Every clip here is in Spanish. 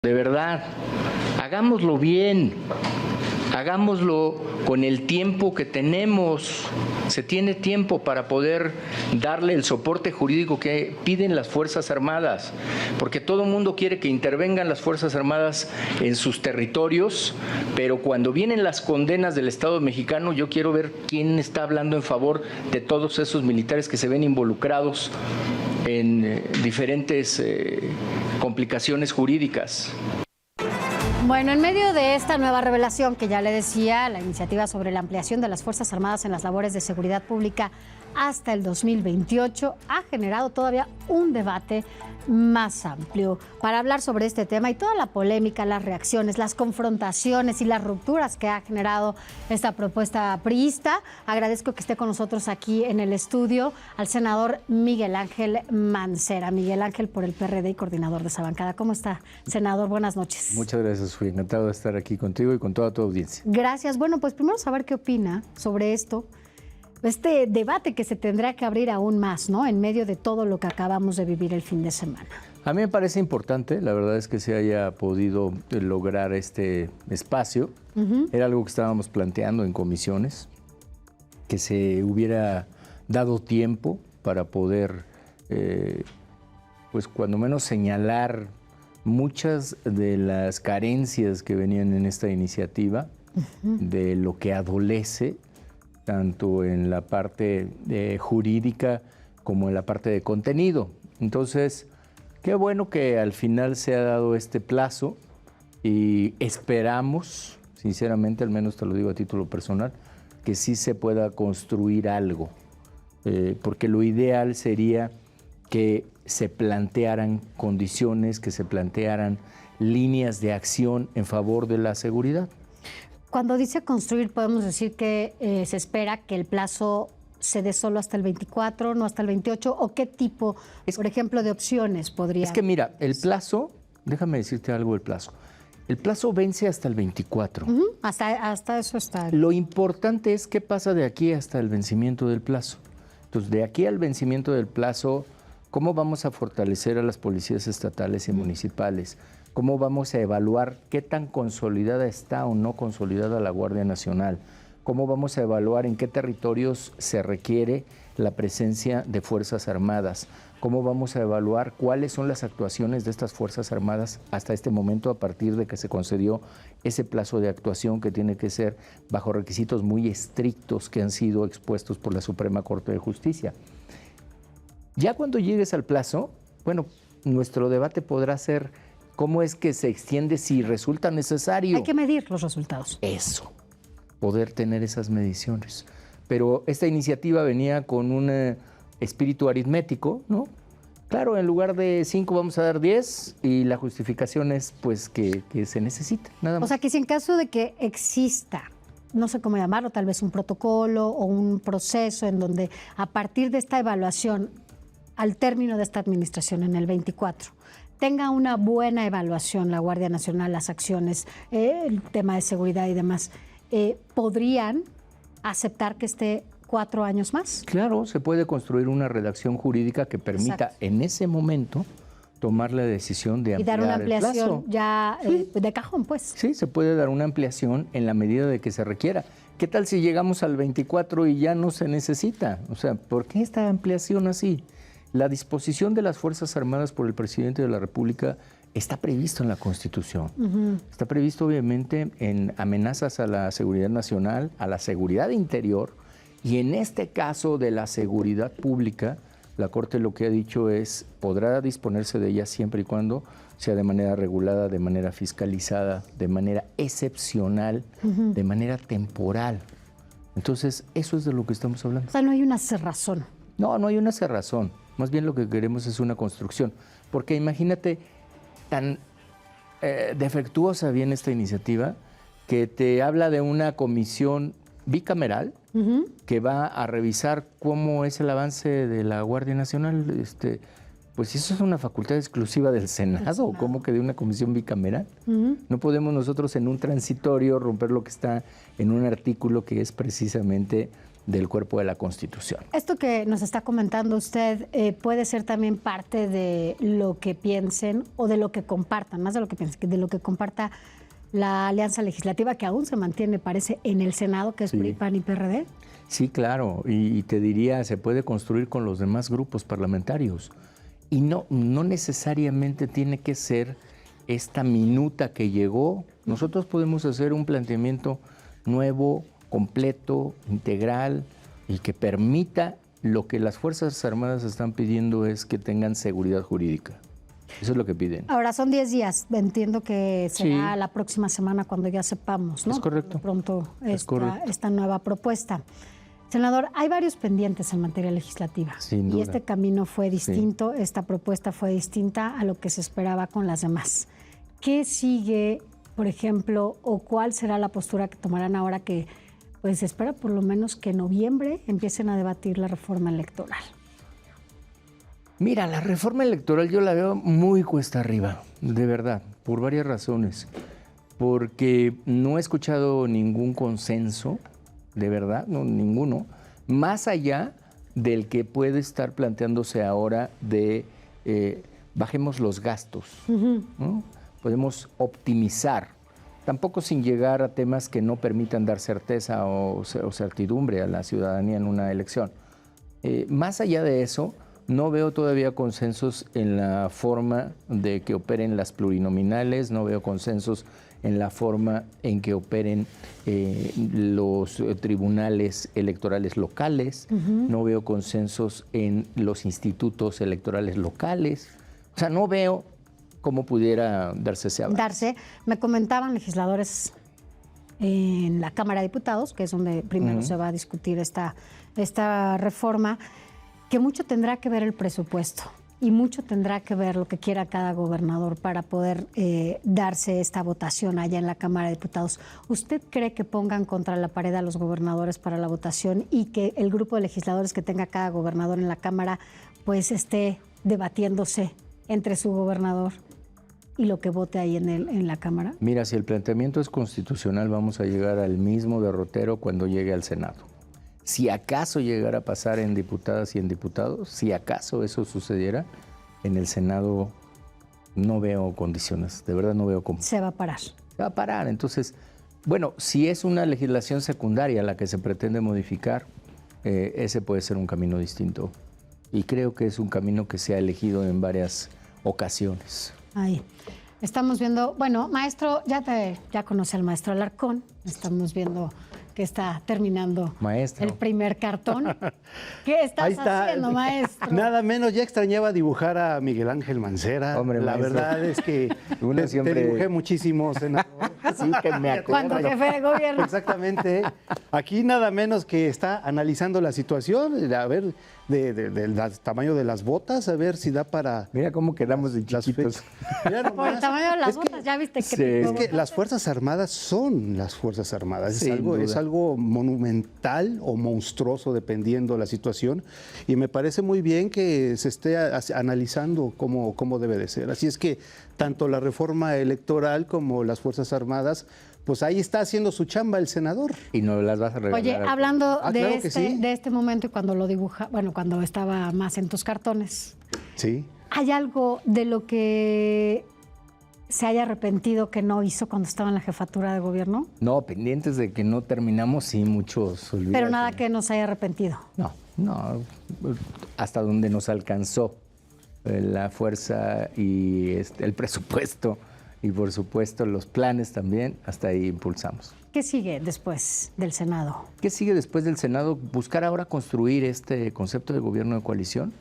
de verdad, hagámoslo bien, hagámoslo con el tiempo que tenemos. Se tiene tiempo para poder darle el soporte jurídico que piden las Fuerzas Armadas, porque todo el mundo quiere que intervengan las Fuerzas Armadas en sus territorios, pero cuando vienen las condenas del Estado mexicano, yo quiero ver quién está hablando en favor de todos esos militares que se ven involucrados en diferentes complicaciones jurídicas. Bueno, en medio de esta nueva revelación que ya le decía, la iniciativa sobre la ampliación de las Fuerzas Armadas en las labores de seguridad pública hasta el 2028 ha generado todavía un debate más amplio. Para hablar sobre este tema y toda la polémica, las reacciones, las confrontaciones y las rupturas que ha generado esta propuesta priista, agradezco que esté con nosotros aquí en el estudio al senador Miguel Ángel Mancera. Miguel Ángel por el PRD y coordinador de esa bancada. ¿Cómo está, senador? Buenas noches. Muchas gracias, fui encantado de estar aquí contigo y con toda tu audiencia. Gracias. Bueno, pues primero saber qué opina sobre esto. Este debate que se tendrá que abrir aún más, ¿no? En medio de todo lo que acabamos de vivir el fin de semana. A mí me parece importante, la verdad es que se haya podido lograr este espacio. Era algo que estábamos planteando en comisiones, que se hubiera dado tiempo para poder, pues cuando menos señalar muchas de las carencias que venían en esta iniciativa, de lo que adolece, tanto en la parte jurídica como en la parte de contenido. Entonces, qué bueno que al final se ha dado este plazo y esperamos, sinceramente, al menos te lo digo a título personal, que sí se pueda construir algo, porque lo ideal sería que se plantearan condiciones, que se plantearan líneas de acción en favor de la seguridad. Cuando dice construir, podemos decir que se espera que el plazo se dé solo hasta el 24, no hasta el 28, o qué tipo, por ejemplo, de opciones podría. Es que mira, el plazo, déjame decirte algo del plazo. El plazo vence hasta el 24. Hasta eso está. Lo importante es qué pasa de aquí hasta el vencimiento del plazo. Entonces, de aquí al vencimiento del plazo, ¿cómo vamos a fortalecer a las policías estatales y municipales? ¿Cómo vamos a evaluar qué tan consolidada está o no consolidada la Guardia Nacional? ¿Cómo vamos a evaluar en qué territorios se requiere la presencia de Fuerzas Armadas? ¿Cómo vamos a evaluar cuáles son las actuaciones de estas Fuerzas Armadas hasta este momento a partir de que se concedió ese plazo de actuación que tiene que ser bajo requisitos muy estrictos que han sido expuestos por la Suprema Corte de Justicia? Ya cuando llegues al plazo, bueno, nuestro debate podrá ser cómo es que se extiende si resulta necesario. Hay que medir los resultados. Eso, poder tener esas mediciones. Pero esta iniciativa venía con un espíritu aritmético, ¿no? Claro, en lugar de 5 vamos a dar 10 y la justificación es pues que se necesita, nada más. O sea, que si en caso de que exista, no sé cómo llamarlo, tal vez un protocolo o un proceso en donde a partir de esta evaluación, al término de esta administración en el 24, tenga una buena evaluación la Guardia Nacional, las acciones, el tema de seguridad y demás, ¿podrían aceptar que esté 4 años más? Claro, se puede construir una redacción jurídica que permita en ese momento tomar la decisión de ampliar y dar una ampliación el plazo. ya de cajón, pues. Sí, se puede dar una ampliación en la medida de que se requiera. ¿Qué tal si llegamos al 24 y ya no se necesita? O sea, ¿por qué esta ampliación así? La disposición de las Fuerzas Armadas por el presidente de la República está previsto en la Constitución. Está previsto, obviamente, en amenazas a la seguridad nacional, a la seguridad interior, y en este caso de la seguridad pública, la Corte lo que ha dicho es, podrá disponerse de ella siempre y cuando sea de manera regulada, de manera fiscalizada, de manera excepcional, de manera temporal. Entonces, eso es de lo que estamos hablando. O sea, no hay una cerrazón. No, no hay una cerrazón. Más bien lo que queremos es una construcción. Porque imagínate, tan defectuosa viene esta iniciativa que te habla de una comisión bicameral que va a revisar cómo es el avance de la Guardia Nacional. Pues eso es una facultad exclusiva del Senado, ¿cómo que de una comisión bicameral? No podemos nosotros en un transitorio romper lo que está en un artículo que es precisamente del cuerpo de la Constitución. Esto que nos está comentando usted puede ser también parte de lo que piensen o de lo que compartan, más de lo que piensen, de lo que comparta la alianza legislativa que aún se mantiene, parece, en el Senado, que es PRI, PAN y PRD. Sí, claro, y te diría, se puede construir con los demás grupos parlamentarios. Y no necesariamente tiene que ser esta minuta que llegó. Nosotros podemos hacer un planteamiento nuevo, completo, integral y que permita lo que las Fuerzas Armadas están pidiendo es que tengan seguridad jurídica. Eso es lo que piden. Ahora, son 10 días. Entiendo que será Sí. la próxima semana cuando ya sepamos, ¿no? Es correcto. De pronto Es correcto. esta nueva propuesta. Senador, hay varios pendientes en materia legislativa. Sin Y duda. este camino fue distinto, esta propuesta fue distinta a lo que se esperaba con las demás. ¿Qué sigue, por ejemplo, o cuál será la postura que tomarán ahora que pues se espera por lo menos que en noviembre empiecen a debatir la reforma electoral? Mira, la reforma electoral yo la veo muy cuesta arriba, de verdad, por varias razones. Porque no he escuchado ningún consenso, de verdad, no, ninguno, más allá del que puede estar planteándose ahora de bajemos los gastos, ¿no? Podemos optimizar, tampoco sin llegar a temas que no permitan dar certeza o certidumbre a la ciudadanía en una elección. Más allá de eso, no veo todavía consensos en la forma de que operen las plurinominales, no veo consensos en la forma en que operen los tribunales electorales locales, no veo consensos en los institutos electorales locales. O sea, no veo cómo pudiera darse ese avance. Me comentaban legisladores en la Cámara de Diputados, que es donde primero se va a discutir esta reforma, que mucho tendrá que ver el presupuesto y mucho tendrá que ver lo que quiera cada gobernador para poder darse esta votación allá en la Cámara de Diputados. ¿Usted cree que pongan contra la pared a los gobernadores para la votación y que el grupo de legisladores que tenga cada gobernador en la Cámara pues esté debatiéndose entre su gobernador y lo que vote ahí en la Cámara? Mira, si el planteamiento es constitucional, vamos a llegar al mismo derrotero cuando llegue al Senado. Si acaso llegara a pasar en diputadas y en diputados, si acaso eso sucediera, en el Senado no veo condiciones, de verdad no veo cómo. Se va a parar. Se va a parar. Entonces, bueno, si es una legislación secundaria la que se pretende modificar, ese puede ser un camino distinto. Y creo que es un camino que se ha elegido en varias ocasiones. Ahí. Estamos viendo, bueno, maestro, ya conoce al maestro Alarcón, estamos viendo que está terminando Maestro. el primer cartón. ¿Qué estás haciendo, maestro? Nada menos, ya extrañaba dibujar a Miguel Ángel Mancera. Hombre, la maestro. verdad es que Uno siempre- te dibujé muchísimo, senador. Sí, que me acuerdo. Cuando jefe de gobierno. Exactamente. Aquí nada menos que está analizando la situación, a ver, del tamaño de las botas, a ver si da para Mira cómo quedamos de las chiquitos. fechas. Mira Por el nomás, tamaño de las es que- botas, ya viste que... Sí. Es que las Fuerzas Armadas son las Fuerzas Armadas. Sin duda. Es algo monumental o monstruoso, dependiendo la situación. Y me parece muy bien que se esté analizando cómo debe de ser. Así es que tanto la reforma electoral como las Fuerzas Armadas, pues ahí está haciendo su chamba el senador. Y nos las vas a regalar. Oye, hablando claro que sí. de este momento y cuando lo dibuja, bueno, cuando estaba más en tus cartones, Sí. ¿hay algo de lo que se haya arrepentido que no hizo cuando estaba en la jefatura de gobierno? No, pendientes de que no terminamos, sí, muchos. Pero olvídate. nada que nos haya arrepentido. No, hasta donde nos alcanzó la fuerza y el presupuesto y por supuesto los planes también, hasta ahí impulsamos. ¿Qué sigue después del Senado? ¿Qué sigue después del Senado? Buscar ahora construir este concepto de gobierno de coalición,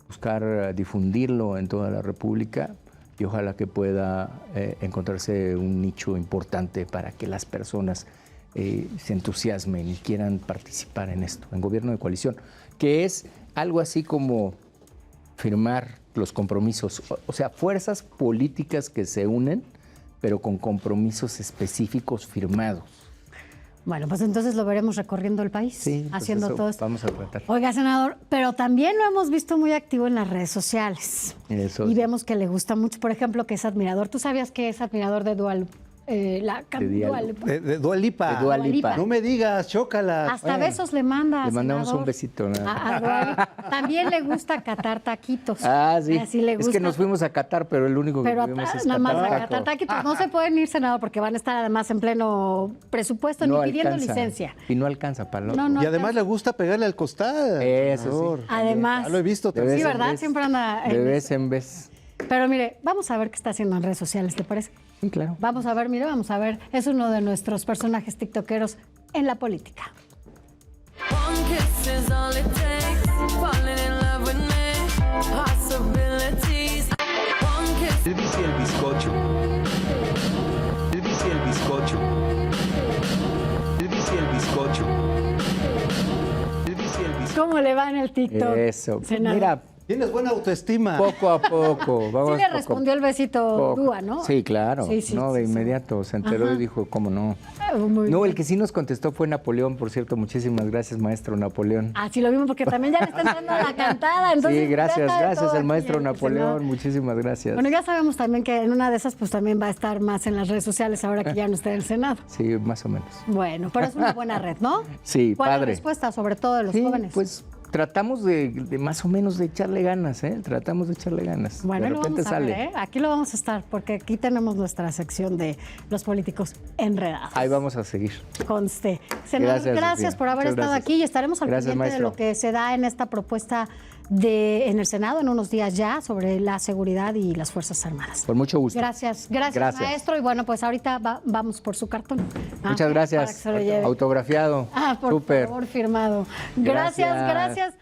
buscar difundirlo en toda la República y ojalá que pueda encontrarse un nicho importante para que las personas se entusiasmen y quieran participar en esto, en gobierno de coalición, que es algo así como firmar los compromisos, o sea, fuerzas políticas que se unen, pero con compromisos específicos firmados. Bueno, pues entonces lo veremos recorriendo el país, Sí, pues haciendo eso todo esto. vamos a tratar. Oiga, senador, pero también lo hemos visto muy activo en las redes sociales. Eso Y sí. vemos que le gusta mucho, por ejemplo, que es admirador. ¿Tú sabías que es admirador de La Dua Lipa. De Dua Lipa. De Dua Lipa. No me digas, chócala. Hasta besos le manda. Le mandamos senador. un besito. ¿No? A Dua Lipa. También le gusta catar taquitos. Ah, sí. Así le gusta. Es que nos fuimos a Qatar, pero el único que Pero tuvimos es nada más a Qatar catar taquitos. No se pueden ir, senador, porque van a estar además en pleno presupuesto ni pidiendo licencia. Y no alcanza para lo No, no Y además le gusta pegarle al costal. Eso senador. sí. Además. Ya lo he visto De también. Sí, vez en ¿verdad? vez. Siempre anda De en vez en vez. Pero mire, vamos a ver qué está haciendo en redes sociales, ¿te parece? Sí, claro. Vamos a ver, mire, vamos a ver. Es uno de nuestros personajes tiktokeros en la política. One kiss is all it takes. Falling in love with me. Possibilities. One kiss. El bici el bizcocho. El bici el bizcocho. El bici el bizcocho. El bici el bizcocho. ¿Cómo le va en el TikTok? Eso. senador? Mira, Tienes buena autoestima. poco a poco. Vamos Sí le poco a respondió el besito poco. Dúa, ¿no? Sí, claro. Sí, sí, no, de sí, sí. inmediato se enteró Ajá. y dijo, ¿cómo no? Muy No, bien. el que sí nos contestó fue Napoleón, por cierto. Muchísimas gracias, maestro Napoleón. Ah, sí lo vimos porque también ya le está entrando la cantada. Entonces, Sí, gracias, ya está de gracias todo al aquí maestro el Napoleón. senador. Muchísimas gracias. Bueno, ya sabemos también que en una de esas pues también va a estar más en las redes sociales ahora que ya no está en el Senado. Sí, más o menos. Bueno, pero es una buena red, ¿no? Sí, ¿Cuál es la padre. respuesta, sobre todo de los Sí, jóvenes? pues tratamos de más o menos de echarle ganas, ¿eh? Tratamos de echarle ganas. Bueno, de lo repente vamos a sale. ver, ¿eh? Aquí lo vamos a estar, porque aquí tenemos nuestra sección de los políticos enredados. Ahí vamos a seguir. Conste. Senador, Gracias, gracias Sofía. por haber Muchas estado gracias. aquí y estaremos al Gracias, pendiente de maestro. lo que se da en esta propuesta en el Senado en unos días ya sobre la seguridad y las Fuerzas Armadas. Con mucho gusto. Gracias, Gracias. maestro. Y bueno, pues ahorita vamos por su cartón. Muchas Para que gracias. se lo lleve. Autografiado. Por Súper. favor, firmado. Gracias, Gracias. gracias.